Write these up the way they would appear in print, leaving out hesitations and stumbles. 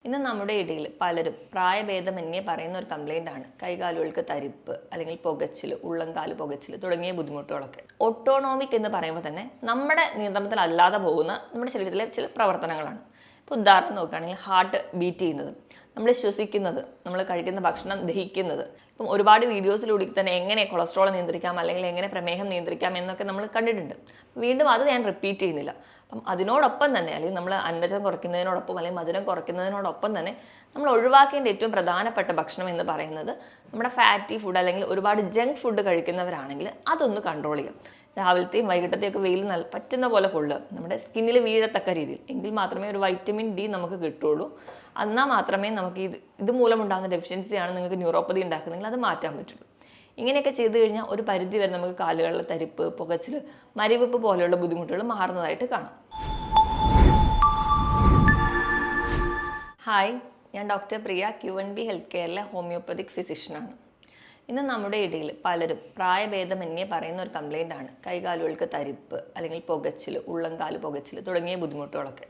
ഇന്ന് നമ്മുടെ ഇടയിൽ പലരും പ്രായഭേദമന്യേ പറയുന്ന ഒരു കംപ്ലൈൻ്റ് ആണ് കൈകാലുകൾക്ക് തരിപ്പ് അല്ലെങ്കിൽ പുകച്ചിൽ, ഉള്ളംകാല് പുകച്ചിൽ തുടങ്ങിയ ബുദ്ധിമുട്ടുകളൊക്കെ. ഓട്ടോണോമിക് എന്ന് പറയുമ്പോൾ തന്നെ നമ്മുടെ നിയന്ത്രണത്തിലല്ലാതെ പോകുന്ന നമ്മുടെ ശരീരത്തിലെ ചില പ്രവർത്തനങ്ങളാണ്. ഇപ്പോൾ ഉദാഹരണം നോക്കുകയാണെങ്കിൽ ഹാർട്ട് ബീറ്റ് ചെയ്യുന്നത്, നമ്മൾ ശ്വസിക്കുന്നത്, നമ്മൾ കഴിക്കുന്ന ഭക്ഷണം ദഹിക്കുന്നത്. ഇപ്പം ഒരുപാട് വീഡിയോസിലൂടെ തന്നെ എങ്ങനെ കൊളസ്ട്രോൾ നിയന്ത്രിക്കാം അല്ലെങ്കിൽ എങ്ങനെ പ്രമേഹം നിയന്ത്രിക്കാം എന്നൊക്കെ നമ്മൾ കണ്ടിട്ടുണ്ട്. വീണ്ടും അത് ഞാൻ റിപ്പീറ്റ് ചെയ്യുന്നില്ല. അപ്പം അതിനോടൊപ്പം തന്നെ അല്ലെങ്കിൽ നമ്മൾ അന്നജം കുറയ്ക്കുന്നതിനോടൊപ്പം അല്ലെങ്കിൽ മധുരം കുറയ്ക്കുന്നതിനോടൊപ്പം തന്നെ നമ്മൾ ഒഴിവാക്കേണ്ട ഏറ്റവും പ്രധാനപ്പെട്ട ഭക്ഷണം എന്ന് പറയുന്നത് നമ്മുടെ ഫാറ്റി ഫുഡ് അല്ലെങ്കിൽ ഒരുപാട് ജങ്ക് ഫുഡ് കഴിക്കുന്നവരാണെങ്കിൽ അതൊന്ന് കൺട്രോൾ ചെയ്യാം. രാവിലത്തെയും വൈകിട്ടത്തെയൊക്കെ വെയിൽ പറ്റുന്ന പോലെ കൊള്ളുക, നമ്മുടെ സ്കിന്നിൽ വീഴത്തക്ക രീതിയിൽ, എങ്കിൽ മാത്രമേ ഒരു വൈറ്റമിൻ ഡി നമുക്ക് കിട്ടുള്ളൂ. എന്നാൽ മാത്രമേ നമുക്ക് ഇതുമൂലം ഉണ്ടാകുന്ന ഡെഫിഷ്യൻസിയാണ് നിങ്ങൾക്ക് ന്യൂറോപ്പതി ഉണ്ടാക്കുന്നതെങ്കിൽ അത് മാറ്റാൻ പറ്റുള്ളൂ. ഇങ്ങനെയൊക്കെ ചെയ്തു കഴിഞ്ഞാൽ ഒരു പരിധി വരെ നമുക്ക് കാലുകളിലെ തരിപ്പ്, പുകച്ചിൽ, മരവിപ്പ് പോലെയുള്ള ബുദ്ധിമുട്ടുകൾ മാറുന്നതായിട്ട് കാണാം. ഹായ്, ഞാൻ ഡോക്ടർ പ്രിയ, QNB ഹെൽത്ത് കെയറിലെ ഹോമിയോപ്പതിക് ഫിസിഷ്യനാണ്. ഇന്ന് നമ്മുടെ ഇടയിൽ പലരും പ്രായഭേദമന്യേ പറയുന്ന ഒരു കംപ്ലൈൻ്റ് ആണ് കൈകാലുകൾക്ക് തരിപ്പ് അല്ലെങ്കിൽ പുകച്ചിൽ, ഉള്ളംകാല് പുകച്ചിൽ തുടങ്ങിയ ബുദ്ധിമുട്ടുകളൊക്കെ.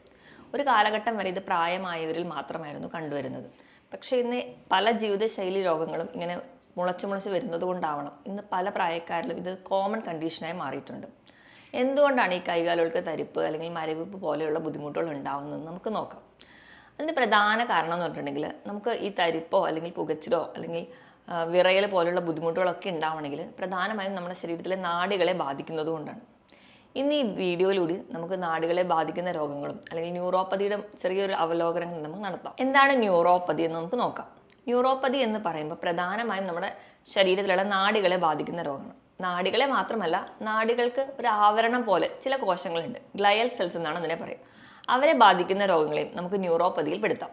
ഒരു കാലഘട്ടം വരെ ഇത് പ്രായമായവരിൽ മാത്രമായിരുന്നു കണ്ടുവരുന്നത്. പക്ഷേ ഇന്ന് പല ജീവിതശൈലി രോഗങ്ങളും ഇങ്ങനെ മുളച്ച് വരുന്നത് കൊണ്ടാവണം ഇന്ന് പല പ്രായക്കാരിലും ഇത് കോമൺ കണ്ടീഷനായി മാറിയിട്ടുണ്ട്. എന്തുകൊണ്ടാണ് ഈ കൈകാലുകൾക്ക് തരിപ്പ് അല്ലെങ്കിൽ മരവിപ്പ് പോലെയുള്ള ബുദ്ധിമുട്ടുകൾ ഉണ്ടാവുന്നത് നമുക്ക് നോക്കാം. അതിന് പ്രധാന കാരണം എന്ന് പറഞ്ഞിട്ടുണ്ടെങ്കിൽ നമുക്ക് ഈ തരിപ്പോ അല്ലെങ്കിൽ പുകച്ചിലോ അല്ലെങ്കിൽ വിറയൽ പോലുള്ള ബുദ്ധിമുട്ടുകളൊക്കെ ഉണ്ടാവണമെങ്കിൽ പ്രധാനമായും നമ്മുടെ ശരീരത്തിലെ നാഡികളെ ബാധിക്കുന്നത് കൊണ്ടാണ്. ഇന്ന് ഈ വീഡിയോയിലൂടെ നമുക്ക് നാഡികളെ ബാധിക്കുന്ന രോഗങ്ങളും അല്ലെങ്കിൽ ന്യൂറോപ്പതിയുടെ ചെറിയൊരു അവലോകനങ്ങൾ നമുക്ക് നടത്താം. എന്താണ് ന്യൂറോപ്പതി എന്ന് നമുക്ക് നോക്കാം. ന്യൂറോപ്പതി എന്ന് പറയുമ്പോൾ പ്രധാനമായും നമ്മുടെ ശരീരത്തിലുള്ള നാഡികളെ ബാധിക്കുന്ന രോഗങ്ങൾ. നാഡികളെ മാത്രമല്ല, നാഡികൾക്ക് ഒരു ആവരണം പോലെ ചില കോശങ്ങളുണ്ട്, ഗ്ലയൽ സെൽസ് എന്നാണ് അതിനെ പറയുക. അവരെ ബാധിക്കുന്ന രോഗങ്ങളെയും നമുക്ക് ന്യൂറോപ്പതിയിൽ പെടുത്താം.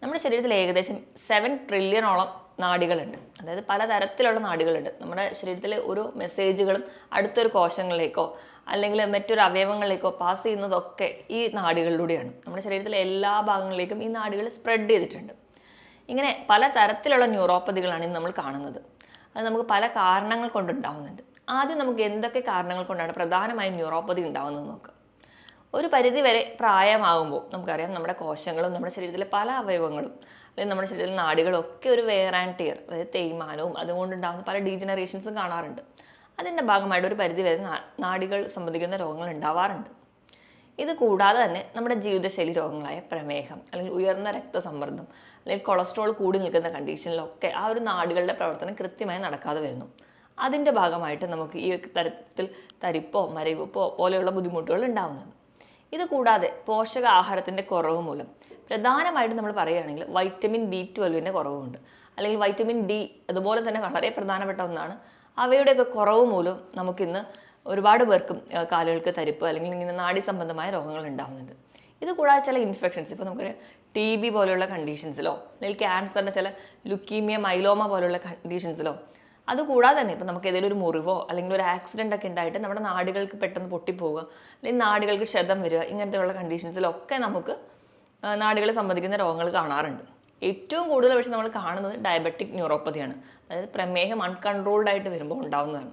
നമ്മുടെ ശരീരത്തിൽ ഏകദേശം 7 ട്രില്യണോളം നാഡികളുണ്ട്. അതായത് പലതരത്തിലുള്ള നാഡികളുണ്ട്. നമ്മുടെ ശരീരത്തിലെ ഓരോ മെസ്സേജുകളും അടുത്തൊരു കോശങ്ങളിലേക്കോ അല്ലെങ്കിൽ മറ്റൊരു അവയവങ്ങളിലേക്കോ പാസ് ചെയ്യുന്നതൊക്കെ ഈ നാഡികളിലൂടെയാണ്. നമ്മുടെ ശരീരത്തിലെ എല്ലാ ഭാഗങ്ങളിലേക്കും ഈ നാഡികൾ സ്പ്രെഡ് ചെയ്തിട്ടുണ്ട്. ഇങ്ങനെ പലതരത്തിലുള്ള ന്യൂറോപ്പതികളാണ് ഇന്ന് നമ്മൾ കാണുന്നത്. അത് നമുക്ക് പല കാരണങ്ങൾ കൊണ്ടുണ്ടാവുന്നുണ്ട്. ആദ്യം നമുക്ക് എന്തൊക്കെ കാരണങ്ങൾ കൊണ്ടാണ് പ്രധാനമായും ന്യൂറോപ്പതി ഉണ്ടാവുന്നത് നോക്കാം. ഒരു പരിധി വരെ പ്രായമാകുമ്പോൾ നമുക്കറിയാം നമ്മുടെ കോശങ്ങളും നമ്മുടെ ശരീരത്തിലെ പല അവയവങ്ങളും അല്ലെങ്കിൽ നമ്മുടെ ശരീരത്തിലെ നാഡികളും ഒക്കെ ഒരു വെയർ ആൻഡ് ടിയർ, അതായത് തേയ്മാനവും അതുകൊണ്ടുണ്ടാകുന്ന പല ഡീജനറേഷൻസും കാണാറുണ്ട്. അതിൻ്റെ ഭാഗമായിട്ട് ഒരു പരിധി വരെ നാഡികൾ സംബന്ധിക്കുന്ന രോഗങ്ങൾ ഉണ്ടാവാറുണ്ട്. ഇത് കൂടാതെ തന്നെ നമ്മുടെ ജീവിതശൈലി രോഗങ്ങളായ പ്രമേഹം അല്ലെങ്കിൽ ഉയർന്ന രക്തസമ്മർദ്ദം അല്ലെങ്കിൽ കൊളസ്ട്രോൾ കൂടി നിൽക്കുന്ന കണ്ടീഷനിലൊക്കെ ആ ഒരു നാഡികളുടെ പ്രവർത്തനം കൃത്യമായി നടക്കാതെ വരുന്നു. അതിൻ്റെ ഭാഗമായിട്ട് നമുക്ക് ഈ തരത്തിൽ തരിപ്പോ മരവിപ്പോ പോലെയുള്ള ബുദ്ധിമുട്ടുകൾ ഉണ്ടാവുന്നത്. ഇത് കൂടാതെ പോഷകാഹാരത്തിൻ്റെ കുറവ് മൂലം പ്രധാനമായിട്ടും നമ്മൾ പറയുകയാണെങ്കിൽ വൈറ്റമിൻ B12 കുറവുണ്ട്, അല്ലെങ്കിൽ വൈറ്റമിൻ D അതുപോലെ തന്നെ വളരെ പ്രധാനപ്പെട്ട ഒന്നാണ്. അവയുടെയൊക്കെ കുറവ് മൂലം നമുക്കിന്ന് ഒരുപാട് പേർക്കും കാലുകൾക്ക് തരിപ്പ് അല്ലെങ്കിൽ ഇങ്ങനെ നാഡി സംബന്ധമായ രോഗങ്ങൾ ഉണ്ടാകുന്നുണ്ട്. ഇത് കൂടാതെ ചില ഇൻഫെക്ഷൻസ്, ഇപ്പോൾ നമുക്കൊരു TB പോലെയുള്ള കണ്ടീഷൻസിലോ അല്ലെങ്കിൽ ക്യാൻസറിൻ്റെ ചില ലുക്കീമിയ, മൈലോമ പോലെയുള്ള കണ്ടീഷൻസിലോ, അതുകൂടാതെ തന്നെ ഇപ്പോൾ നമുക്ക് ഏതെങ്കിലും ഒരു മുറിവോ അല്ലെങ്കിൽ ഒരു ആക്സിഡൻ്റ് ഒക്കെ ഉണ്ടായിട്ട് നമ്മുടെ നാഡികൾക്ക് പെട്ടെന്ന് പൊട്ടിപ്പോവുക അല്ലെങ്കിൽ നാഡികൾക്ക് ക്ഷതം വരിക, ഇങ്ങനത്തെയുള്ള കണ്ടീഷൻസിലൊക്കെ നമുക്ക് നാഡികളെ സംബന്ധിക്കുന്ന രോഗങ്ങൾ കാണാറുണ്ട്. ഏറ്റവും കൂടുതൽ പക്ഷേ നമ്മൾ കാണുന്നത് ഡയബറ്റിക് ന്യൂറോപ്പതിയാണ്, അതായത് പ്രമേഹം അൺകൺട്രോൾഡ് ആയിട്ട് വരുമ്പോൾ ഉണ്ടാകുന്നതാണ്.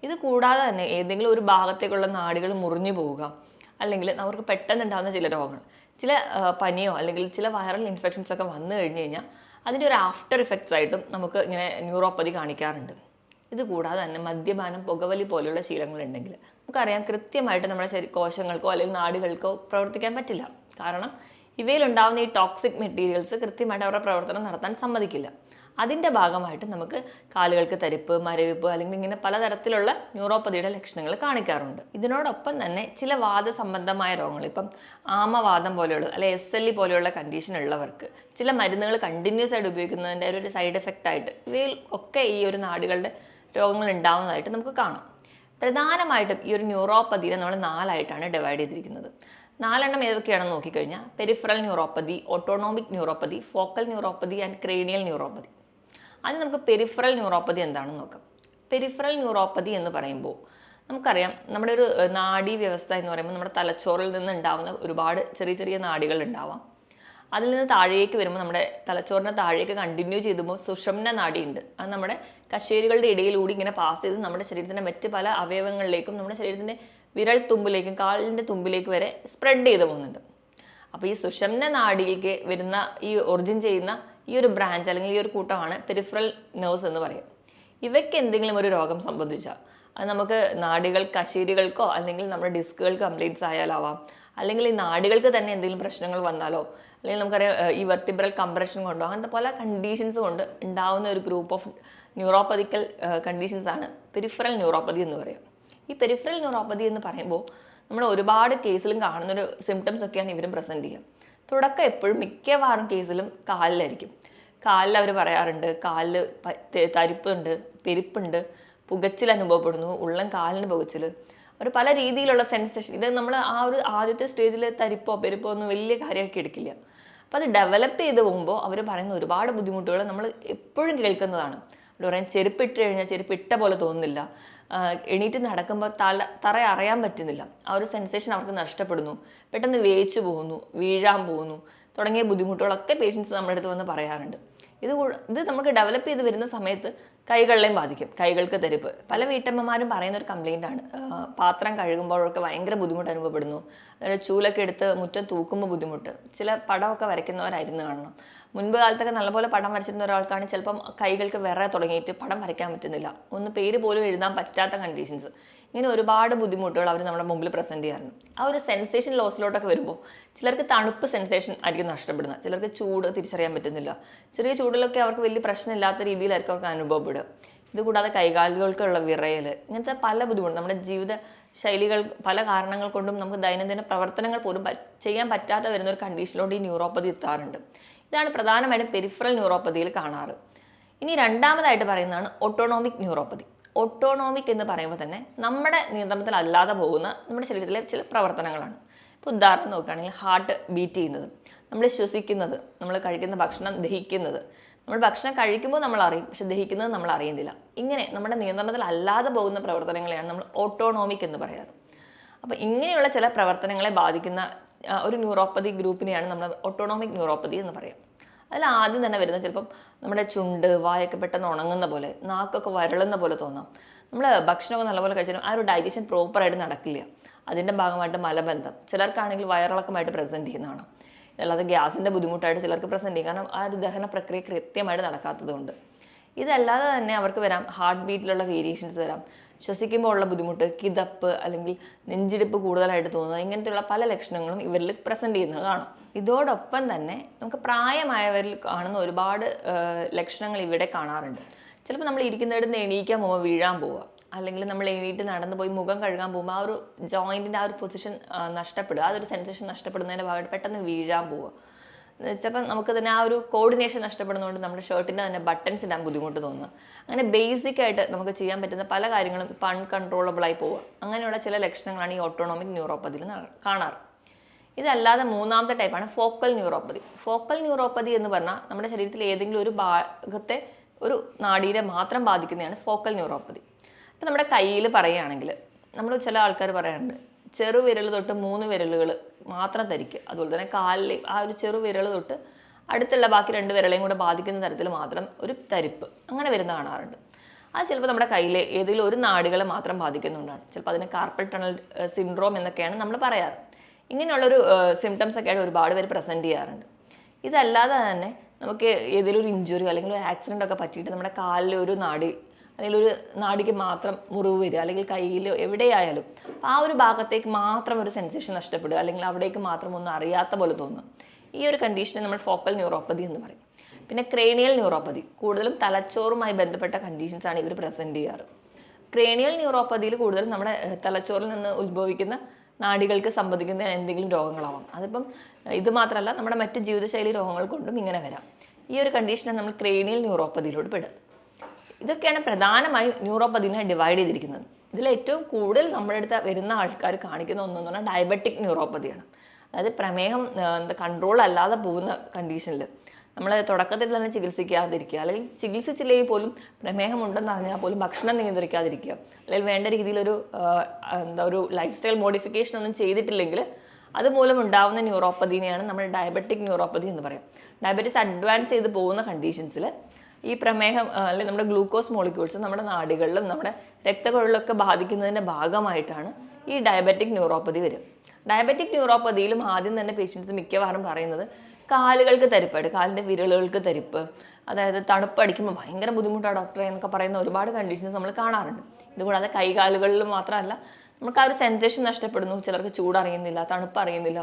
ഇത് കൂടാതെ തന്നെ ഏതെങ്കിലും ഒരു ഭാഗത്തേക്കുള്ള നാഡികൾ മുറിഞ്ഞു പോവുക അല്ലെങ്കിൽ അവർക്ക് പെട്ടെന്ന് ഉണ്ടാകുന്ന ചില രോഗങ്ങൾ, ചില പനിയോ അല്ലെങ്കിൽ ചില വൈറൽ ഇൻഫെക്ഷൻസ് ഒക്കെ വന്നു കഴിഞ്ഞ് കഴിഞ്ഞാൽ അതിൻ്റെ ഒരു ആഫ്റ്റർ ഇഫക്ട്സ് ആയിട്ടും നമുക്ക് ഇങ്ങനെ ന്യൂറോപ്പതി കാണിക്കാറുണ്ട്. ഇത് കൂടാതെ തന്നെ മദ്യപാനം, പുകവലി പോലെയുള്ള ശീലങ്ങളുണ്ടെങ്കിൽ നമുക്കറിയാം കൃത്യമായിട്ട് നമ്മുടെ കോശങ്ങൾക്കോ അല്ലെങ്കിൽ നാഡികൾക്കോ പ്രവർത്തിക്കാൻ പറ്റില്ല. കാരണം ഇവയിലുണ്ടാകുന്ന ഈ ടോക്സിക് മെറ്റീരിയൽസ് കൃത്യമായിട്ട് അവരുടെ പ്രവർത്തനം നടത്താൻ സമ്മതിക്കില്ല. അതിൻ്റെ ഭാഗമായിട്ട് നമുക്ക് കാലുകൾക്ക് തരിപ്പ്, മരവിപ്പ് അല്ലെങ്കിൽ ഇങ്ങനെ പലതരത്തിലുള്ള ന്യൂറോപ്പതിയുടെ ലക്ഷണങ്ങൾ കാണിക്കാറുണ്ട്. ഇതിനോടൊപ്പം തന്നെ ചില വാദസംബന്ധമായ രോഗങ്ങൾ, ഇപ്പം ആമവാദം പോലെയുള്ള അല്ലെ SLE പോലെയുള്ള കണ്ടീഷൻ ഉള്ളവർക്ക് ചില മരുന്നുകൾ കണ്ടിന്യൂസ് ആയിട്ട് ഉപയോഗിക്കുന്നതിൻ്റെ ഒരു സൈഡ് എഫക്റ്റ് ആയിട്ട് ഇവയിൽ ഒക്കെ ഈ ഒരു നാഡികളുടെ രോഗങ്ങൾ ഉണ്ടാവുന്നതായിട്ട് നമുക്ക് കാണാം. പ്രധാനമായിട്ടും ഈ ഒരു ന്യൂറോപ്പതിയെ നമ്മൾ 4 ആയിട്ടാണ് ഡിവൈഡ് ചെയ്തിരിക്കുന്നത്. 4 ഏതൊക്കെയാണെന്ന് നോക്കിക്കഴിഞ്ഞാൽ peripheral neuropathy, autonomic neuropathy, focal neuropathy and cranial neuropathy. ആദ്യം നമുക്ക് പെരിഫറൽ ന്യൂറോപ്പതി എന്താണെന്ന് നോക്കാം. പെരിഫറൽ ന്യൂറോപ്പതി എന്ന് പറയുമ്പോൾ നമുക്കറിയാം നമ്മുടെ ഒരു നാഡീ വ്യവസ്ഥ എന്ന് പറയുമ്പോൾ നമ്മുടെ തലച്ചോറിൽ നിന്ന് ഉണ്ടാവുന്ന ഒരുപാട് ചെറിയ ചെറിയ നാഡികൾ ഉണ്ടാവാം. അതിൽ നിന്ന് താഴേക്ക് വരുമ്പോൾ നമ്മുടെ തലച്ചോറിൻ്റെ താഴേക്ക് കണ്ടിന്യൂ ചെയ്തുമ്പോൾ സുഷുമ്ന നാഡി ഉണ്ട്. അത് നമ്മുടെ കശേരുകളുടെ ഇടയിലൂടെ ഇങ്ങനെ പാസ് ചെയ്ത് നമ്മുടെ ശരീരത്തിൻ്റെ മറ്റ് പല അവയവങ്ങളിലേക്കും നമ്മുടെ ശരീരത്തിൻ്റെ വിരൽ തുമ്പിലേക്കും കാലിൻ്റെ തുമ്പിലേക്ക് വരെ സ്പ്രെഡ് ചെയ്ത് പോകുന്നുണ്ട്. അപ്പോൾ ഈ സുഷുമ്ന നാഡിയിലേക്ക് വരുന്ന ഈ ഒറിജിൻ ചെയ്യുന്ന ഈ ഒരു ബ്രാഞ്ച് അല്ലെങ്കിൽ ഈ ഒരു കൂട്ടമാണ് പെരിഫറൽ നെർവ്സ് എന്ന് പറയും. ഇവയ്ക്ക് എന്തെങ്കിലും ഒരു രോഗം സംബന്ധിച്ചാൽ അത് നമുക്ക് നാഡികൾ കശേരികൾക്കോ അല്ലെങ്കിൽ നമ്മുടെ ഡിസ്കുകൾക്ക് കംപ്ലയിൻറ്റ്സ് ആയാലാവാം, അല്ലെങ്കിൽ ഈ നാഡികൾക്ക് തന്നെ എന്തെങ്കിലും പ്രശ്നങ്ങൾ വന്നാലോ, അല്ലെങ്കിൽ നമുക്കറിയാം ഈ വെർട്ടിബ്രൽ കംപ്രഷൻ കൊണ്ടോ അങ്ങനത്തെ പല കണ്ടീഷൻസ് കൊണ്ട് ഉണ്ടാവുന്ന ഒരു ഗ്രൂപ്പ് ഓഫ് ന്യൂറോപ്പതിക്കൽ കണ്ടീഷൻസ് ആണ് പെരിഫറൽ ന്യൂറോപ്പതി എന്ന് പറയുക. ഈ പെരിഫറൽ ന്യൂറോപ്പതി എന്ന് പറയുമ്പോൾ നമ്മൾ ഒരുപാട് കേസിലും കാണുന്നൊരു സിംറ്റംസ് ഒക്കെയാണ് ഇവരും പ്രസൻറ്റ് ചെയ്യുക. തുടക്കം എപ്പോഴും മിക്കവാറും കേസിലും കാലിലായിരിക്കും. കാലിൽ അവർ പറയാറുണ്ട് കാലിൽ തരിപ്പുണ്ട്, പെരുപ്പുണ്ട്, പുകച്ചിൽ അനുഭവപ്പെടുന്നു, ഉള്ളം കാലിന് പുകച്ചിൽ, ഒരു പല രീതിയിലുള്ള സെൻസേഷൻ. ഇത് നമ്മൾ ആ ഒരു ആദ്യത്തെ സ്റ്റേജിൽ തരിപ്പോ പെരുപ്പോ ഒന്നും വലിയ കാര്യമാക്കി എടുക്കില്ല. അപ്പോൾ അത് ഡെവലപ്പ് ചെയ്ത് പോകുമ്പോൾ അവർ പറയുന്ന ഒരുപാട് ബുദ്ധിമുട്ടുകൾ നമ്മൾ എപ്പോഴും കേൾക്കുന്നതാണ്. അവർ പറയാൻ ചെരുപ്പിട്ട് കഴിഞ്ഞാൽ ചെരുപ്പിട്ട പോലെ തോന്നുന്നില്ല, എണീറ്റ് നടക്കുമ്പോൾ തറ അറിയാൻ പറ്റുന്നില്ല, ആ ഒരു സെൻസേഷൻ അവർക്ക് നഷ്ടപ്പെടുന്നു, പെട്ടെന്ന് വേച്ചു പോകുന്നു, വീഴാൻ പോകുന്നു തുടങ്ങിയ ബുദ്ധിമുട്ടുകളൊക്കെ പേഷ്യൻസ് നമ്മുടെ അടുത്ത് വന്ന് പറയാറുണ്ട്. ഇത് നമുക്ക് ഡെവലപ്പ് ചെയ്ത് വരുന്ന സമയത്ത് കൈകളിലെയും ബാധിക്കും. കൈകൾക്ക് തരിപ്പ് പല വീട്ടമ്മമാരും പറയുന്ന ഒരു കംപ്ലയിൻ്റ് ആണ്. പാത്രം കഴുകുമ്പോഴൊക്കെ ഭയങ്കര ബുദ്ധിമുട്ട് അനുഭവപ്പെടുന്നു, അതായത് ചൂലൊക്കെ എടുത്ത് മുറ്റം തൂക്കുമ്പോൾ ബുദ്ധിമുട്ട്. ചില പടമൊക്കെ വരയ്ക്കുന്നവരായിരുന്നു കാണണം. മുൻപ് കാലത്തൊക്കെ നല്ലപോലെ പടം വരച്ചിരുന്ന ഒരാൾക്കാണ് ചിലപ്പം കൈകൾക്ക് വിറ തുടങ്ങിയിട്ട് പടം വരയ്ക്കാൻ പറ്റുന്നില്ല, ഒന്ന് പേര് പോലും എഴുതാൻ പറ്റാത്ത കണ്ടീഷൻസ്. ഇങ്ങനെ ഒരുപാട് ബുദ്ധിമുട്ടുകൾ അവർ നമ്മുടെ മുമ്പിൽ പ്രസൻറ്റ് ചെയ്യാറുണ്ട്. ആ ഒരു സെൻസേഷൻ ലോസിലോട്ടൊക്കെ വരുമ്പോൾ ചിലർക്ക് തണുപ്പ് സെൻസേഷൻ ആയിരിക്കും നഷ്ടപ്പെടുന്നത്, ചിലർക്ക് ചൂട് തിരിച്ചറിയാൻ പറ്റുന്നില്ല. ചെറിയ ചൂടിലൊക്കെ അവർക്ക് വലിയ പ്രശ്നമില്ലാത്ത രീതിയിലായിരിക്കും അവർക്ക് അനുഭവപ്പെടുക. ഇതുകൂടാതെ കൈകാലുകൾക്കുള്ള വിറയൽ, ഇങ്ങനത്തെ പല ബുദ്ധിമുട്ടും നമ്മുടെ ജീവിത ശൈലികൾ പല കാരണങ്ങൾ കൊണ്ടും നമുക്ക് ദൈനംദിന പ്രവർത്തനങ്ങൾ പോലും ചെയ്യാൻ പറ്റാത്ത വരുന്ന ഒരു കണ്ടീഷനിലോട്ട് ഈ ന്യൂറോപ്പതി എത്താറുണ്ട്. ഇതാണ് പ്രധാനമായിട്ടും പെരിഫറൽ ന്യൂറോപ്പതിയിൽ കാണാറ്. ഇനി രണ്ടാമതായിട്ട് പറയുന്നതാണ് ഓട്ടോണോമിക് ന്യൂറോപ്പതി. ഓട്ടോണോമിക് എന്ന് പറയുമ്പോൾ തന്നെ നമ്മുടെ നിയന്ത്രണത്തിലല്ലാതെ പോകുന്ന നമ്മുടെ ശരീരത്തിലെ ചില പ്രവർത്തനങ്ങളാണ്. ഇപ്പോൾ ഉദാഹരണം നോക്കുകയാണെങ്കിൽ ഹാർട്ട് ബീറ്റ് ചെയ്യുന്നത്, നമ്മൾ ശ്വസിക്കുന്നത്, നമ്മൾ കഴിക്കുന്ന ഭക്ഷണം ദഹിക്കുന്നത്. നമ്മൾ ഭക്ഷണം കഴിക്കുമ്പോൾ നമ്മൾ അറിയും, പക്ഷെ ദഹിക്കുന്നത് നമ്മൾ അറിയുന്നില്ല. ഇങ്ങനെ നമ്മുടെ നിയന്ത്രണത്തിലല്ലാതെ പോകുന്ന പ്രവർത്തനങ്ങളെയാണ് നമ്മൾ ഓട്ടോണോമിക് എന്ന് പറയാറ്. അപ്പോൾ ഇങ്ങനെയുള്ള ചില പ്രവർത്തനങ്ങളെ ബാധിക്കുന്ന ഒരു ന്യൂറോപ്പതി ഗ്രൂപ്പിനെയാണ് നമ്മൾ ഓട്ടോണോമിക് ന്യൂറോപ്പതി എന്ന് പറയാം. അതിൽ ആദ്യം തന്നെ വരുന്നത് ചിലപ്പം നമ്മുടെ ചുണ്ട് വായൊക്കെ പെട്ടെന്ന് ഉണങ്ങുന്ന പോലെ, നാക്കൊക്കെ വരളുന്ന പോലെ തോന്നാം. നമ്മൾ ഭക്ഷണമൊക്കെ നല്ലപോലെ കഴിച്ചാലും ആ ഒരു ഡൈജഷൻ പ്രോപ്പറായിട്ട് നടക്കില്ല. അതിൻ്റെ ഭാഗമായിട്ട് മലബന്ധം, ചിലർക്കാണെങ്കിൽ വയറിളക്കമായിട്ട് പ്രസൻറ്റ് ചെയ്യുന്നതാണ്. അല്ലാതെ ഗ്യാസിൻ്റെ ബുദ്ധിമുട്ടായിട്ട് ചിലർക്ക് പ്രസൻറ്റ് ചെയ്യും, കാരണം ആ ഒരു ദഹന പ്രക്രിയ കൃത്യമായിട്ട് നടക്കാത്തത് കൊണ്ട്. ഇതല്ലാതെ തന്നെ അവർക്ക് വരാം ഹാർട്ട് ബീറ്റിലുള്ള വേരിയേഷൻസ് വരാം, ശ്വസിക്കുമ്പോൾ ഉള്ള ബുദ്ധിമുട്ട്, കിതപ്പ് അല്ലെങ്കിൽ നെഞ്ചിടിപ്പ് കൂടുതലായിട്ട് തോന്നുക, ഇങ്ങനത്തെയുള്ള പല ലക്ഷണങ്ങളും ഇവരിൽ പ്രസൻറ്റ് ചെയ്യുന്നത് കാണാം. ഇതോടൊപ്പം തന്നെ നമുക്ക് പ്രായമായവരിൽ കാണുന്ന ഒരുപാട് ലക്ഷണങ്ങൾ ഇവിടെ കാണാറുണ്ട്. ചിലപ്പോൾ നമ്മൾ ഇരിക്കുന്നിടത്ത് എണീക്കാൻ പോകുമ്പോൾ വീഴാൻ പോവുക, അല്ലെങ്കിൽ നമ്മൾ എണീറ്റ് നടന്നു പോയി മുഖം കഴുകാൻ പോകുമ്പോൾ ആ ഒരു ജോയിൻറ്റിൻ്റെ ആ ഒരു പൊസിഷൻ നഷ്ടപ്പെടുക, ആ ഒരു സെൻസേഷൻ നഷ്ടപ്പെടുന്നതിൻ്റെ ഭാഗമായിട്ട് പെട്ടെന്ന് വീഴാൻ പോവുക. ചിലപ്പോൾ നമുക്ക് തന്നെ ആ ഒരു കോർഡിനേഷൻ നഷ്ടപ്പെടുന്നതുകൊണ്ട് നമ്മുടെ ഷർട്ടിൻ്റെ തന്നെ ബട്ടൺസ് ഇടാൻ ബുദ്ധിമുട്ട് തോന്നുക. അങ്ങനെ ബേസിക് ആയിട്ട് നമുക്ക് ചെയ്യാൻ പറ്റുന്ന പല കാര്യങ്ങളും ഇപ്പം അൺകൺട്രോളബിളായി പോവുക. അങ്ങനെയുള്ള ചില ലക്ഷണങ്ങളാണ് ഈ ഓട്ടോണോമിക് ന്യൂറോപ്പതിയിൽ കാണാറ്. ഇതല്ലാതെ മൂന്നാമത്തെ ടൈപ്പാണ് ഫോക്കൽ ന്യൂറോപ്പതി. ഫോക്കൽ ന്യൂറോപ്പതി എന്ന് പറഞ്ഞാൽ നമ്മുടെ ശരീരത്തിൽ ഏതെങ്കിലും ഒരു ഭാഗത്തെ ഒരു നാഡീരെ മാത്രം ബാധിക്കുന്നതാണ് ഫോക്കൽ ന്യൂറോപ്പതി. ഇപ്പം നമ്മുടെ കയ്യിൽ പറയുകയാണെങ്കിൽ നമ്മൾ ചില ആൾക്കാർ പറയാറുണ്ട് ചെറുവിരൽ തൊട്ട് 3 വിരലുകൾ മാത്രം ധരിക്കുക. അതുപോലെ തന്നെ കാലിൽ ആ ഒരു ചെറുവിരൽ തൊട്ട് അടുത്തുള്ള ബാക്കി 2 വിരളെയും കൂടെ ബാധിക്കുന്ന തരത്തിൽ മാത്രം ഒരു തരിപ്പ് അങ്ങനെ വരുന്ന കാണാറുണ്ട്. അത് ചിലപ്പോൾ നമ്മുടെ കയ്യിലെ ഏതെങ്കിലും ഒരു നാഡികളെ മാത്രം ബാധിക്കുന്നുണ്ടാണ്. ചിലപ്പോൾ അതിന് കാർപ്പൽ ടണൽ സിൻഡ്രോം എന്നൊക്കെയാണ് നമ്മൾ പറയാറ്. ഇങ്ങനെയുള്ളൊരു സിംറ്റംസ് ഒക്കെയായിട്ട് ഒരുപാട് പേര് പ്രസൻറ്റ് ചെയ്യാറുണ്ട്. ഇതല്ലാതെ തന്നെ നമുക്ക് ഏതെങ്കിലും ഒരു ഇഞ്ചുറി അല്ലെങ്കിൽ ഒരു ആക്സിഡൻ്റ് ഒക്കെ പറ്റിയിട്ട് നമ്മുടെ കാലിൽ ഒരു നാഡി അല്ലെങ്കിൽ ഒരു നാടിക്ക് മാത്രം മുറിവ് വരിക, അല്ലെങ്കിൽ കയ്യിലോ എവിടെയായാലും ആ ഒരു ഭാഗത്തേക്ക് മാത്രം ഒരു സെൻസേഷൻ നഷ്ടപ്പെടുക, അല്ലെങ്കിൽ അവിടേക്ക് മാത്രം ഒന്നും അറിയാത്ത പോലെ തോന്നുക. ഈ ഒരു കണ്ടീഷനെ നമ്മൾ ഫോക്കൽ ന്യൂറോപ്പതി എന്ന് പറയും. പിന്നെ ക്രേനിയൽ ന്യൂറോപ്പതി, കൂടുതലും തലച്ചോറുമായി ബന്ധപ്പെട്ട കണ്ടീഷൻസാണ് ഇവർ പ്രസൻറ്റ് ചെയ്യാറ്. ക്രേനിയൽ ന്യൂറോപ്പതിയിൽ കൂടുതലും നമ്മുടെ തലച്ചോറിൽ നിന്ന് ഉത്ഭവിക്കുന്ന നാഡികൾക്ക് സംബന്ധിക്കുന്ന എന്തെങ്കിലും രോഗങ്ങളാവാം. അതിപ്പം ഇത് മാത്രമല്ല നമ്മുടെ മറ്റ് ജീവിതശൈലി രോഗങ്ങൾ കൊണ്ടും ഇങ്ങനെ വരാം. ഈ ഒരു കണ്ടീഷനാണ് നമ്മൾ ക്രേനിയൽ ന്യൂറോപ്പതിയിലോട്ട് പെടുക. ഇതൊക്കെയാണ് പ്രധാനമായും ന്യൂറോപ്പതിനെ ഡിവൈഡ് ചെയ്തിരിക്കുന്നത്. ഇതിൽ ഏറ്റവും കൂടുതൽ നമ്മുടെ അടുത്ത് വരുന്ന ആൾക്കാർ കാണിക്കുന്ന ഒന്നെന്ന് പറഞ്ഞാൽ ഡയബറ്റിക് ന്യൂറോപ്പതിയാണ്. അതായത് പ്രമേഹം കൺട്രോൾ അല്ലാതെ പോകുന്ന കണ്ടീഷനിൽ നമ്മൾ തുടക്കത്തിൽ തന്നെ ചികിത്സിക്കാതിരിക്കുക, അല്ലെങ്കിൽ ചികിത്സിച്ചില്ലെങ്കിൽ പോലും പ്രമേഹം ഉണ്ടെന്ന് അറിഞ്ഞാൽ പോലും ഭക്ഷണം നിയന്ത്രിക്കാതിരിക്കുക, അല്ലെങ്കിൽ വേണ്ട രീതിയിലൊരു ഒരു ലൈഫ് സ്റ്റൈൽ മോഡിഫിക്കേഷൻ ഒന്നും ചെയ്തിട്ടില്ലെങ്കിൽ അതുമൂലം ഉണ്ടാകുന്ന ന്യൂറോപ്പതിനെയാണ് നമ്മൾ ഡയബറ്റിക് ന്യൂറോപ്പതി എന്ന് പറയും. ഡയബറ്റിസ് അഡ്വാൻസ് ചെയ്ത് പോകുന്ന കണ്ടീഷൻസിൽ ഈ പ്രമേഹം അല്ലെങ്കിൽ നമ്മുടെ ഗ്ലൂക്കോസ് മോളിക്യൂൾസ് നമ്മുടെ നാഡികളിലും നമ്മുടെ രക്തക്കുഴലിലൊക്കെ ബാധിക്കുന്നതിൻ്റെ ഭാഗമായിട്ടാണ് ഈ ഡയബറ്റിക് ന്യൂറോപ്പതി വരും. ഡയബറ്റിക് ന്യൂറോപ്പതിയിലും ആദ്യം തന്നെ പേഷ്യൻസ് മിക്കവാറും പറയുന്നത് കാലുകൾക്ക് തരിപ്പായിട്ട്, കാലിൻ്റെ വിരലുകൾക്ക് തരിപ്പ്, അതായത് തണുപ്പടിക്കുമ്പോൾ ഭയങ്കര ബുദ്ധിമുട്ടാണ് ഡോക്ടറെ എന്നൊക്കെ പറയുന്ന ഒരുപാട് കണ്ടീഷൻസ് നമ്മൾ കാണാറുണ്ട്. ഇതുകൂടാതെ കൈകാലുകളിൽ മാത്രമല്ല, നമുക്ക് ആ ഒരു സെൻസേഷൻ നഷ്ടപ്പെടുന്നു, ചിലർക്ക് ചൂടറിയുന്നില്ല, തണുപ്പ് അറിയുന്നില്ല,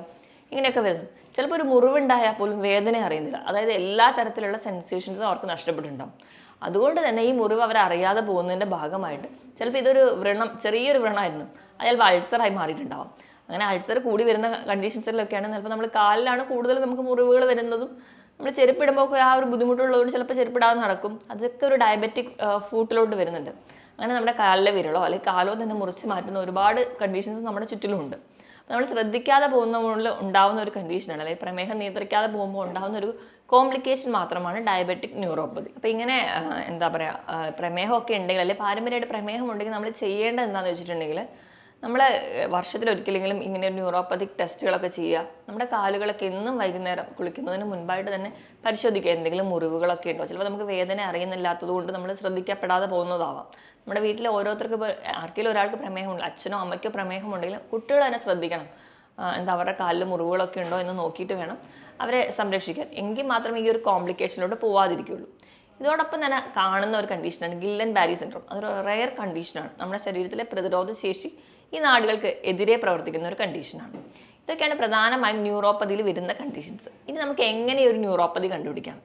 ഇങ്ങനെയൊക്കെ വരുന്നു. ചിലപ്പോൾ ഒരു മുറിവുണ്ടായാൽ പോലും വേദന അറിയുന്നില്ല. അതായത് എല്ലാ തരത്തിലുള്ള സെൻസേഷൻസും അവർക്ക് നഷ്ടപ്പെട്ടിട്ടുണ്ടാവും. അതുകൊണ്ട് തന്നെ ഈ മുറിവ് അവർ അറിയാതെ പോകുന്നതിൻ്റെ ഭാഗമായിട്ട് ചിലപ്പോൾ ഇതൊരു വ്രണം, ചെറിയൊരു വ്രണമായിരുന്നു, അത് ചിലപ്പോൾ അൾസറായി മാറിയിട്ടുണ്ടാവും. അങ്ങനെ അൾസർ കൂടി വരുന്ന കണ്ടീഷൻസിലൊക്കെയാണ് ചിലപ്പോൾ നമ്മൾ കാലിലാണ് കൂടുതൽ നമുക്ക് മുറിവുകൾ വരുന്നതും നമ്മൾ ചെരുപ്പിടുമ്പോൾ ആ ഒരു ബുദ്ധിമുട്ടുള്ളതുകൊണ്ട് ചിലപ്പോൾ ചെരുപ്പിടാതെ നടക്കും. അതൊക്കെ ഒരു ഡയബറ്റിക് ഫൂട്ടിലോട്ട് വരുന്നുണ്ട്. അങ്ങനെ നമ്മുടെ കാലിലെ വിരലോ അല്ലെങ്കിൽ കാലോ തന്നെ മുറിച്ച് മാറ്റുന്ന ഒരുപാട് കണ്ടീഷൻസ് നമ്മുടെ ചുറ്റിലുമുണ്ട്. നമ്മൾ ശ്രദ്ധിക്കാതെ പോകുന്നതുകൊണ്ട് ഉണ്ടാകുന്ന ഒരു കണ്ടീഷനാണ്, അല്ലെങ്കിൽ പ്രമേഹം നിയന്ത്രിക്കാതെ പോകുമ്പോൾ ഉണ്ടാകുന്ന ഒരു കോംപ്ലിക്കേഷൻ മാത്രമാണ് ഡയബറ്റിക് ന്യൂറോപ്പതി. അപ്പോൾ ഇങ്ങനെ എന്താ പറയുക, പ്രമേഹമൊക്കെ ഉണ്ടെങ്കിൽ അല്ലെങ്കിൽ പാരമ്പര്യമായിട്ട് പ്രമേഹം ഉണ്ടെങ്കിൽ നമ്മൾ ചെയ്യേണ്ടത് എന്താണെന്ന് വെച്ചിട്ടുണ്ടെങ്കിൽ, നമ്മൾ വർഷത്തിലൊരിക്കലെങ്കിലും ഇങ്ങനെ ഒരു ന്യൂറോപ്പതിക് ടെസ്റ്റുകളൊക്കെ ചെയ്യുക. നമ്മുടെ കാലുകളൊക്കെ എന്നും വൈകുന്നേരം കുളിക്കുന്നതിന് മുൻപായിട്ട് തന്നെ പരിശോധിക്കുക, എന്തെങ്കിലും മുറിവുകളൊക്കെ ഉണ്ടോ. ചിലപ്പോൾ നമുക്ക് വേദന അറിയുന്നില്ലാത്തത് കൊണ്ട് നമ്മൾ ശ്രദ്ധിക്കപ്പെടാതെ പോകുന്നതാവാം. നമ്മുടെ വീട്ടിലെ ഓരോരുത്തർക്ക് ആർക്കെങ്കിലും ഒരാൾക്ക് പ്രമേഹമുണ്ട്, അച്ഛനോ അമ്മയ്ക്കോ പ്രമേഹമുണ്ടെങ്കിൽ കുട്ടികൾ തന്നെ ശ്രദ്ധിക്കണം, എന്താ അവരുടെ കാലിൽ മുറിവുകളൊക്കെ ഉണ്ടോ എന്ന് നോക്കിയിട്ട് വേണം അവരെ സംരക്ഷിക്കാൻ. എങ്കിൽ മാത്രമേ ഈ ഒരു കോംപ്ലിക്കേഷനിലോട്ട് പോവാതിരിക്കുകയുള്ളൂ. ഇതോടൊപ്പം തന്നെ കാണുന്ന ഒരു കണ്ടീഷനാണ് ഗില്ലൻ ബാരി സിൻഡ്രോം. അതൊരു റെയർ കണ്ടീഷനാണ്. നമ്മുടെ ശരീരത്തിലെ പ്രതിരോധ ശേഷി ഈ നാടുകൾക്ക് എതിരെ പ്രവർത്തിക്കുന്ന ഒരു കണ്ടീഷനാണ്. ഇതൊക്കെയാണ് പ്രധാനമായും ന്യൂറോപ്പതിയിൽ വരുന്ന കണ്ടീഷൻസ്. ഇനി നമുക്ക് എങ്ങനെ ഒരു ന്യൂറോപ്പതി കണ്ടുപിടിക്കാം?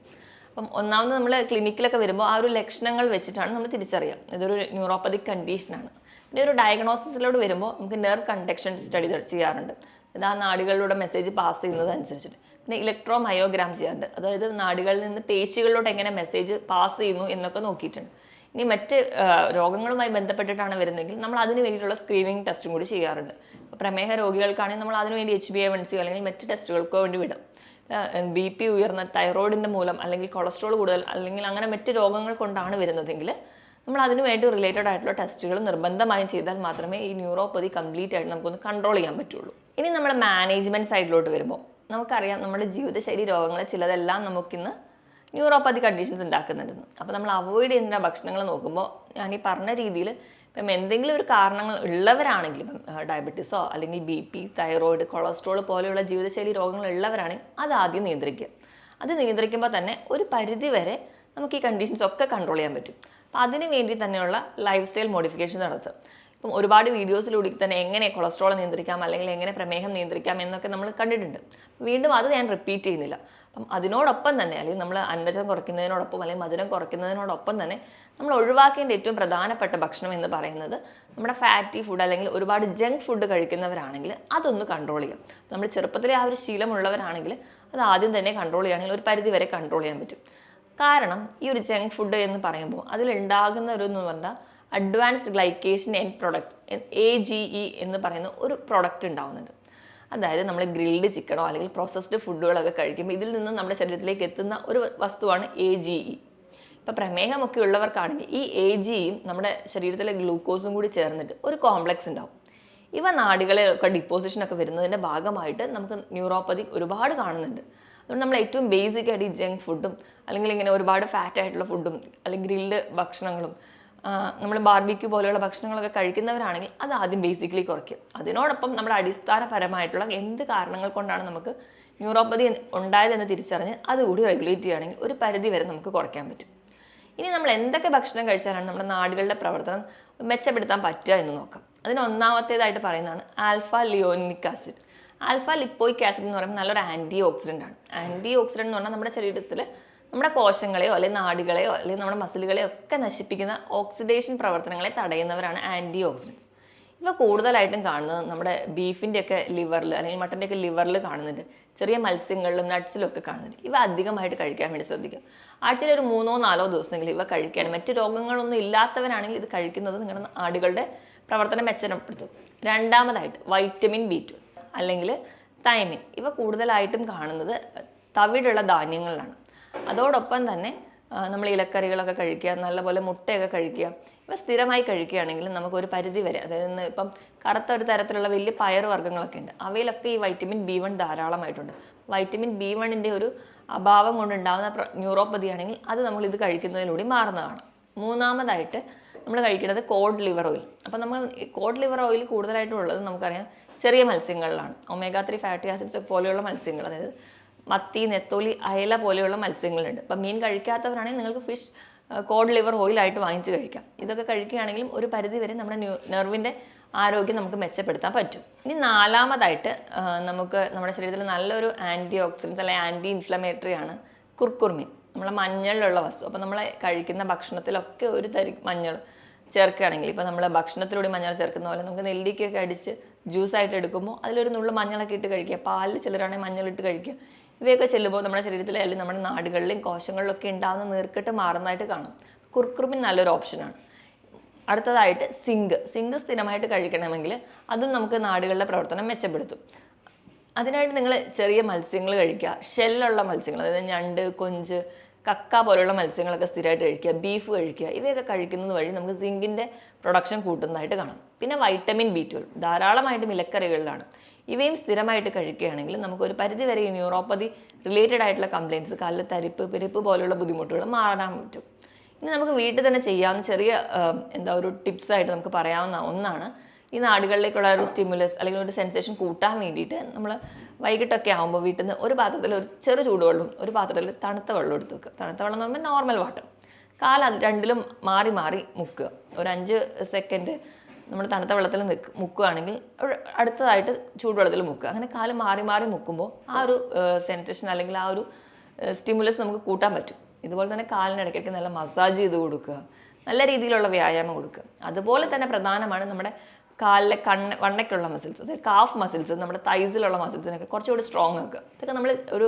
അപ്പം ഒന്നാമത് നമ്മൾ ക്ലിനിക്കിലൊക്കെ വരുമ്പോൾ ആ ഒരു ലക്ഷണങ്ങൾ വെച്ചിട്ടാണ് നമ്മൾ തിരിച്ചറിയാം ഇതൊരു ന്യൂറോപ്പതിക് കണ്ടീഷനാണ്. പിന്നെ ഒരു ഡയഗ്നോസിസിലോട് വരുമ്പോൾ നമുക്ക് നെർവ് കണ്ടക്ഷൻ സ്റ്റഡി ചെയ്യാറുണ്ട്. ഇത് ആ നാടികളിലൂടെ മെസ്സേജ് പാസ് ചെയ്യുന്നത് അനുസരിച്ചിട്ട്. പിന്നെ ഇലക്ട്രോ മയോഗ്രാം ചെയ്യാറുണ്ട്, അതായത് നാടികളിൽ നിന്ന് പേശികളിലോട്ട് എങ്ങനെ മെസ്സേജ് പാസ് ചെയ്യുന്നു എന്നൊക്കെ നോക്കിയിട്ടുണ്ട്. ഇനി മറ്റ് രോഗങ്ങളുമായി ബന്ധപ്പെട്ടിട്ടാണ് വരുന്നതെങ്കിൽ നമ്മൾ അതിന് വേണ്ടിയിട്ടുള്ള സ്ക്രീനിങ് ടെസ്റ്റും കൂടി ചെയ്യാറുണ്ട്. പ്രമേഹ രോഗികൾക്കാണെങ്കിൽ നമ്മൾ അതിനുവേണ്ടി HbA1c അല്ലെങ്കിൽ മറ്റ് ടെസ്റ്റുകൾക്കോ വേണ്ടി വിടും. BP ഉയർന്ന, തൈറോയിഡിൻ്റെ മൂലം അല്ലെങ്കിൽ കൊളസ്ട്രോൾ കൂടുതൽ അല്ലെങ്കിൽ അങ്ങനെ മറ്റ് രോഗങ്ങൾ കൊണ്ടാണ് വരുന്നതെങ്കിൽ നമ്മൾ അതിനു വേണ്ടി റിലേറ്റഡ് ആയിട്ടുള്ള ടെസ്റ്റുകൾ നിർബന്ധമായും ചെയ്താൽ മാത്രമേ ഈ ന്യൂറോപ്പതി കംപ്ലീറ്റ് ആയിട്ട് നമുക്കൊന്ന് കൺട്രോൾ ചെയ്യാൻ പറ്റുള്ളൂ. ഇനി നമ്മൾ മാനേജ്മെൻറ്റ് സൈഡിലോട്ട് വരുമ്പോൾ നമുക്കറിയാം നമ്മുടെ ജീവിതശൈലി രോഗങ്ങൾ ചിലതെല്ലാം നമുക്കിന്ന് ന്യൂറോപ്പതി കണ്ടീഷൻസ് ഉണ്ടാക്കുന്നുണ്ടെന്ന്. അപ്പോൾ നമ്മൾ അവോയ്ഡ് ചെയ്യുന്ന ഭക്ഷണങ്ങൾ നോക്കുമ്പോൾ ഞാൻ ഈ പറഞ്ഞ രീതിയിൽ ഇപ്പം എന്തെങ്കിലും ഒരു കാരണങ്ങൾ ഉള്ളവരാണെങ്കിൽ, ഇപ്പം ഡയബറ്റീസോ അല്ലെങ്കിൽ BP, തൈറോയിഡ്, കൊളസ്ട്രോൾ പോലെയുള്ള ജീവിതശൈലി രോഗങ്ങൾ ഉള്ളവരാണെങ്കിൽ അത് ആദ്യം നിയന്ത്രിക്കുക. അത് നിയന്ത്രിക്കുമ്പോൾ തന്നെ ഒരു പരിധി വരെ നമുക്ക് ഈ കണ്ടീഷൻസ് ഒക്കെ കൺട്രോൾ ചെയ്യാൻ പറ്റും. അപ്പോൾ അതിന് വേണ്ടി തന്നെയുള്ള ലൈഫ് സ്റ്റൈൽ മോഡിഫിക്കേഷൻ നടത്തുക. ഇപ്പം ഒരുപാട് വീഡിയോസിലൂടെ തന്നെ എങ്ങനെ കൊളസ്ട്രോൾ നിയന്ത്രിക്കാം അല്ലെങ്കിൽ എങ്ങനെ പ്രമേഹം നിയന്ത്രിക്കാം എന്നൊക്കെ നമ്മൾ കണ്ടിട്ടുണ്ട്. വീണ്ടും അത് ഞാൻ റിപ്പീറ്റ് ചെയ്യുന്നില്ല. അപ്പം അതിനോടൊപ്പം തന്നെ, അല്ലെങ്കിൽ നമ്മൾ അന്നജം കുറയ്ക്കുന്നതിനോടൊപ്പം അല്ലെങ്കിൽ മധുരം കുറയ്ക്കുന്നതിനോടൊപ്പം തന്നെ നമ്മൾ ഒഴിവാക്കേണ്ട ഏറ്റവും പ്രധാനപ്പെട്ട ഭക്ഷണം എന്ന് പറയുന്നത് നമ്മുടെ ഫാറ്റി ഫുഡ് അല്ലെങ്കിൽ ഒരുപാട് ജങ്ക് ഫുഡ് കഴിക്കുന്നവരാണെങ്കിൽ അതൊന്ന് കൺട്രോൾ ചെയ്യാം. നമ്മൾ ചെറുപ്പത്തിലെ ആ ഒരു ശീലമുള്ളവരാണെങ്കിൽ അത് ആദ്യം തന്നെ കൺട്രോൾ ചെയ്യുകയാണെങ്കിൽ ഒരു പരിധി വരെ കൺട്രോൾ ചെയ്യാൻ പറ്റും. കാരണം ഈ ഒരു ജങ്ക് ഫുഡ് എന്ന് പറയുമ്പോൾ അതിലുണ്ടാകുന്ന ഒരു എന്ന് പറഞ്ഞാൽ advanced glycation end product, AGE എന്ന് പറയുന്ന ഒരു പ്രൊഡക്റ്റ് ഉണ്ടാവുന്നുണ്ട്. അതായത് നമ്മൾ ഗ്രിൽഡ് ചിക്കനോ അല്ലെങ്കിൽ പ്രോസസ്ഡ് ഫുഡുകളൊക്കെ കഴിക്കുമ്പോൾ ഇതിൽ നിന്ന് നമ്മുടെ ശരീരത്തിലേക്ക് എത്തുന്ന ഒരു വസ്തുവാണ് AGE. ഇപ്പോൾ പ്രമേഹമൊക്കെ ഉള്ളവർക്കാണെങ്കിൽ ഈ AGEയും നമ്മുടെ ശരീരത്തിലെ ഗ്ലൂക്കോസും കൂടി ചേർന്നിട്ട് ഒരു കോംപ്ലക്സ് ഉണ്ടാവും. ഇവ നാഡികളെയൊക്കെ ഡിപ്പോസിഷനൊക്കെ വരുന്നതിൻ്റെ ഭാഗമായിട്ട് നമുക്ക് ന്യൂറോപ്പതി ഒരുപാട് കാണുന്നുണ്ട്. അതുകൊണ്ട് നമ്മൾ ഏറ്റവും ബേസിക് ആയിട്ട് ഈ ജങ്ക് ഫുഡും അല്ലെങ്കിൽ ഇങ്ങനെ ഒരുപാട് ഫാറ്റ് ആയിട്ടുള്ള ഫുഡും അല്ലെങ്കിൽ ഗ്രിൽഡ് ഭക്ഷണങ്ങളും നമ്മൾ ബാർബിക്യൂ പോലെയുള്ള ഭക്ഷണങ്ങളൊക്കെ കഴിക്കുന്നവരാണെങ്കിൽ അത് ആദ്യം ബേസിക്കലി കുറയ്ക്കും. അതിനോടൊപ്പം നമ്മുടെ അടിസ്ഥാനപരമായിട്ടുള്ള എന്ത് കാരണങ്ങൾ കൊണ്ടാണ് നമുക്ക് ന്യൂറോപ്പതി ഉണ്ടായതെന്ന് തിരിച്ചറിഞ്ഞ് അതുകൂടി റെഗുലേറ്റ് ചെയ്യുകയാണെങ്കിൽ ഒരു പരിധി വരെ നമുക്ക് കുറയ്ക്കാൻ പറ്റും. ഇനി നമ്മൾ എന്തൊക്കെ ഭക്ഷണം കഴിച്ചാലാണ് നമ്മുടെ നാഡികളുടെ പ്രവർത്തനം മെച്ചപ്പെടുത്താൻ പറ്റുക എന്ന് നോക്കാം. അതിന് ഒന്നാമത്തേതായിട്ട് പറയുന്നതാണ് alpha lipoic acid. Alpha lipoic acid എന്ന് പറയുമ്പോൾ നല്ലൊരു ആൻറ്റി ഓക്സിഡൻ്റ് ആണ്. ആൻറ്റി ഓക്സിഡൻ്റ് എന്ന് പറഞ്ഞാൽ നമ്മുടെ ശരീരത്തിൽ നമ്മുടെ കോശങ്ങളെയോ അല്ലെങ്കിൽ നാഡികളെയോ അല്ലെങ്കിൽ നമ്മുടെ മസിലുകളെയോ ഒക്കെ നശിപ്പിക്കുന്ന ഓക്സിഡേഷൻ പ്രവർത്തനങ്ങളെ തടയുന്നവരാണ് ആൻറ്റി ഓക്സിഡൻസ്. ഇവ കൂടുതലായിട്ടും കാണുന്നത് നമ്മുടെ ബീഫിൻ്റെയൊക്കെ ലിവറിൽ അല്ലെങ്കിൽ മട്ടൻ്റെയൊക്കെ ലിവറിൽ കാണുന്നുണ്ട്, ചെറിയ മത്സ്യങ്ങളിലും നട്ട്സിലും ഒക്കെ കാണുന്നുണ്ട്. ഇവ അധികമായിട്ട് കഴിക്കാൻ വേണ്ടി ശ്രദ്ധിക്കുക. ആഴ്ചയിൽ ഒരു 3-4 ദിവസമെങ്കിലും ഇവ കഴിക്കുകയാണ്. മറ്റ് രോഗങ്ങളൊന്നും ഇല്ലാത്തവരാണെങ്കിൽ ഇത് കഴിക്കുന്നത് നിങ്ങളുടെ നാടുകളുടെ പ്രവർത്തനം മെച്ചപ്പെടുത്തും. രണ്ടാമതായിട്ട് വൈറ്റമിൻ B2 അല്ലെങ്കിൽ തൈമിൻ. ഇവ കൂടുതലായിട്ടും കാണുന്നത് തവിടുള്ള ധാന്യങ്ങളിലാണ്. അതോടൊപ്പം തന്നെ നമ്മൾ ഇലക്കറികളൊക്കെ കഴിക്കുക, നല്ലപോലെ മുട്ടയൊക്കെ കഴിക്കുക. ഇവ സ്ഥിരമായി കഴിക്കുകയാണെങ്കിൽ നമുക്കൊരു പരിധി വരെ, അതായത് ഇപ്പം കറുത്ത ഒരു തരത്തിലുള്ള വലിയ പയർ വർഗ്ഗങ്ങളൊക്കെ ഉണ്ട്, അവയിലൊക്കെ ഈ വൈറ്റമിൻ B1 ധാരാളമായിട്ടുണ്ട്. വൈറ്റമിൻ B1ൻ്റെ ഒരു അഭാവം കൊണ്ടുണ്ടാകുന്ന ന്യൂറോപ്പതി ആണെങ്കിൽ അത് നമ്മൾ ഇത് കഴിക്കുന്നതിലൂടെ മാറുന്നതാണ്. മൂന്നാമതായിട്ട് നമ്മൾ കഴിക്കുന്നത് കോഡ് ലിവർ ഓയിൽ. അപ്പോൾ നമ്മൾ ഈ കോഡ് ലിവർ ഓയിൽ കൂടുതലായിട്ടുള്ളത് നമുക്കറിയാം ചെറിയ മത്സ്യങ്ങളിലാണ്. ഒമേഗ 3 ഫാറ്റി ആസിഡ്സ് പോലെയുള്ള മത്സ്യങ്ങൾ, അതായത് മത്തി, നെത്തോലി, അയല പോലെയുള്ള മത്സ്യങ്ങളുണ്ട്. അപ്പം മീൻ കഴിക്കാത്തവരാണെങ്കിൽ നിങ്ങൾക്ക് ഫിഷ് കോഡ് ലിവർ ഓയിലായിട്ട് വാങ്ങിച്ച് കഴിക്കാം. ഇതൊക്കെ കഴിക്കുകയാണെങ്കിലും ഒരു പരിധി വരെ നമ്മുടെ നെർവിൻ്റെ ആരോഗ്യം നമുക്ക് മെച്ചപ്പെടുത്താൻ പറ്റും. ഇനി നാലാമതായിട്ട് നമുക്ക് നമ്മുടെ ശരീരത്തിൽ നല്ലൊരു ആൻറ്റി ഓക്സിഡൻസ് അല്ലെങ്കിൽ ആൻറ്റി ഇൻഫ്ലമേറ്ററി ആണ് കുർക്കുർമിൻ, നമ്മളെ മഞ്ഞളിലുള്ള വസ്തു. അപ്പോൾ നമ്മൾ കഴിക്കുന്ന ഭക്ഷണത്തിലൊക്കെ ഒരു തരി മഞ്ഞൾ ചേർക്കുകയാണെങ്കിൽ, ഇപ്പോൾ നമ്മൾ ഭക്ഷണത്തിലൂടെ മഞ്ഞൾ ചേർക്കുന്ന പോലെ നമുക്ക് നെല്ലിക്കയൊക്കെ അടിച്ച് ജ്യൂസായിട്ട് എടുക്കുമ്പോൾ അതിലൊരു നുള്ളു മഞ്ഞളൊക്കെ ഇട്ട് കഴിക്കുക, പാലിൽ ചിലരാണെങ്കിൽ മഞ്ഞളിട്ട് കഴിക്കുക. ഇവയൊക്കെ ചെല്ലുമ്പോൾ നമ്മുടെ ശരീരത്തിലെ അല്ലെങ്കിൽ നമ്മുടെ നാടുകളിലെയും കോശങ്ങളിലൊക്കെ ഉണ്ടാകുന്ന നീർക്കെട്ട് മാറുന്നതായിട്ട് കാണാം. കുർക്കുർമിൻ നല്ലൊരു ഓപ്ഷനാണ്. അടുത്തതായിട്ട് സിങ്ക് സ്ഥിരമായിട്ട് കഴിക്കണമെങ്കിൽ അതും നമുക്ക് നാടുകളുടെ പ്രവർത്തനം മെച്ചപ്പെടുത്തും. അതിനായിട്ട് നിങ്ങൾ ചെറിയ മത്സ്യങ്ങൾ കഴിക്കുക, ഷെല്ലുള്ള മത്സ്യങ്ങൾ, അതായത് ഞണ്ട്, കൊഞ്ച്, കക്ക പോലുള്ള മത്സ്യങ്ങളൊക്കെ സ്ഥിരമായിട്ട് കഴിക്കുക, ബീഫ് കഴിക്കുക. ഇവയൊക്കെ കഴിക്കുന്നത് വഴി നമുക്ക് സിങ്കിൻ്റെ പ്രൊഡക്ഷൻ കൂട്ടുന്നതായിട്ട് കാണാം. പിന്നെ വൈറ്റമിൻ B12 ധാരാളമായിട്ടും ഇലക്കറികളിലാണ്. ഇവയും സ്ഥിരമായിട്ട് കഴിക്കുകയാണെങ്കിൽ നമുക്കൊരു പരിധിവരെ ഈ ന്യൂറോപ്പതി റിലേറ്റഡ് ആയിട്ടുള്ള കംപ്ലയിൻറ്റ്സ്, കാലിൽ തരിപ്പ്, പെരുപ്പ് പോലുള്ള ബുദ്ധിമുട്ടുകൾ മാറാൻ പറ്റും. ഇനി നമുക്ക് വീട്ടിൽ തന്നെ ചെയ്യാവുന്ന ചെറിയ ഒരു ടിപ്സായിട്ട് നമുക്ക് പറയാവുന്ന ഒന്നാണ് ഈ നാടുകളിലേക്കുള്ള ഒരു സ്റ്റിമുലസ് അല്ലെങ്കിൽ ഒരു സെൻസേഷൻ കൂട്ടാൻ വേണ്ടിയിട്ട് നമ്മൾ വൈകിട്ടൊക്കെ ആകുമ്പോൾ വീട്ടിൽ നിന്ന് ഒരു പാത്രത്തിൽ ഒരു ചെറു ചൂടുവെള്ളവും ഒരു പാത്രത്തിൽ തണുത്ത വെള്ളം എടുത്ത് വെക്കുക. തണുത്ത വെള്ളം എന്ന് പറയുമ്പോൾ നോർമൽ വാട്ടർ. കാൽ രണ്ടിലും മാറി മാറി മുക്കുക. ഒരു 5 സെക്കൻഡ് നമ്മൾ തണുത്ത വെള്ളത്തിൽ മുക്കുകയാണെങ്കിൽ അടുത്തതായിട്ട് ചൂടുവെള്ളത്തിൽ മുക്കുക. അങ്ങനെ കാല് മാറി മാറി മുക്കുമ്പോൾ ആ ഒരു സെൻസേഷൻ അല്ലെങ്കിൽ ആ ഒരു സ്റ്റിമുലസ് നമുക്ക് കൂട്ടാൻ പറ്റും. ഇതുപോലെ തന്നെ കാലിനിടയ്ക്കിടയ്ക്ക് നല്ല മസാജ് ചെയ്ത് കൊടുക്കുക, നല്ല രീതിയിലുള്ള വ്യായാമം കൊടുക്കുക. അതുപോലെ തന്നെ പ്രധാനമാണ് നമ്മുടെ കാലിലെ വണ്ണയ്ക്കുള്ള മസിൽസ്, അതായത് കാഫ് മസിൽസ്, നമ്മുടെ തൈസിലുള്ള മസിൽസിനൊക്കെ കുറച്ചുകൂടി സ്ട്രോങ് ആക്കുക. ഇതൊക്കെ നമ്മൾ ഒരു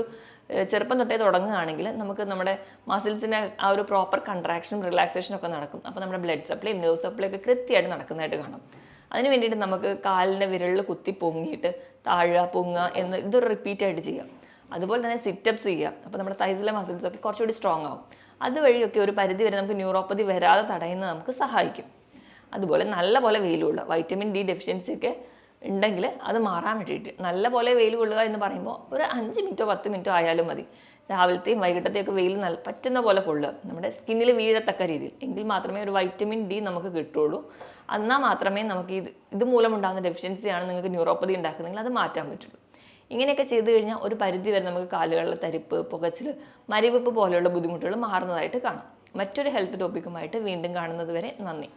ചെറുപ്പം തൊട്ടേ തുടങ്ങുകയാണെങ്കിൽ നമുക്ക് നമ്മുടെ മസിൽസിന് ആ ഒരു പ്രോപ്പർ കൺട്രാക്ഷനും റിലാക്സേഷനും ഒക്കെ നടക്കും. അപ്പോൾ നമ്മുടെ ബ്ലഡ് സപ്ലൈ, നെർവ് സപ്ലൈ ഒക്കെ കൃത്യമായിട്ട് നടക്കുന്നതായിട്ട് കാണാം. അതിന് വേണ്ടിയിട്ട് നമുക്ക് കാലിൻ്റെ വിരലിൽ കുത്തി പൊങ്ങിയിട്ട് താഴുക, പൊങ്ങുക എന്ന് ഇതൊരു റിപ്പീറ്റായിട്ട് ചെയ്യാം. അതുപോലെ തന്നെ സിറ്റപ്സ് ചെയ്യുക. അപ്പോൾ നമ്മുടെ തൈസിലെ മസിൽസൊക്കെ കുറച്ചുകൂടി സ്ട്രോങ് ആകും. അതുവഴിയൊക്കെ ഒരു പരിധി വരെ നമുക്ക് ന്യൂറോപ്പതി വരാതെ തടയുന്നത് നമുക്ക് സഹായിക്കും. അതുപോലെ നല്ലപോലെ വെയിൽ കൊള്ളുക. വൈറ്റമിൻ D ഡെഫിഷ്യൻസി ഒക്കെ ഉണ്ടെങ്കിൽ അത് മാറാൻ വേണ്ടിയിട്ട് നല്ലപോലെ വെയിൽ കൊള്ളുക എന്ന് പറയുമ്പോൾ ഒരു 5 മിനിറ്റോ 10 മിനിറ്റോ ആയാലും മതി. രാവിലത്തെയും വൈകിട്ടത്തെയും ഒക്കെ വെയിൽ പറ്റുന്ന പോലെ കൊള്ളുക, നമ്മുടെ സ്കിന്നിൽ വീഴത്തക്ക രീതിയിൽ. എങ്കിൽ മാത്രമേ ഒരു വൈറ്റമിൻ D നമുക്ക് കിട്ടുള്ളൂ. എന്നാൽ മാത്രമേ നമുക്ക് ഇത് മൂലമുണ്ടാകുന്ന ഡെഫിഷ്യൻസിയാണ് നിങ്ങൾക്ക് ന്യൂറോപ്പതി ഉണ്ടാക്കുന്നതെങ്കിൽ അത് മാറ്റാൻ പറ്റുള്ളൂ. ഇങ്ങനെയൊക്കെ ചെയ്തു കഴിഞ്ഞാൽ ഒരു പരിധി വരെ നമുക്ക് കാലുകളിലെ തരിപ്പ്, പുകച്ചിൽ, മരവിപ്പ് പോലെയുള്ള ബുദ്ധിമുട്ടുകൾ മാറുന്നതായിട്ട് കാണാം. മറ്റൊരു ഹെൽത്ത് ടോപ്പിക്കുമായിട്ട് വീണ്ടും കാണുന്നത് വരെ നന്ദി.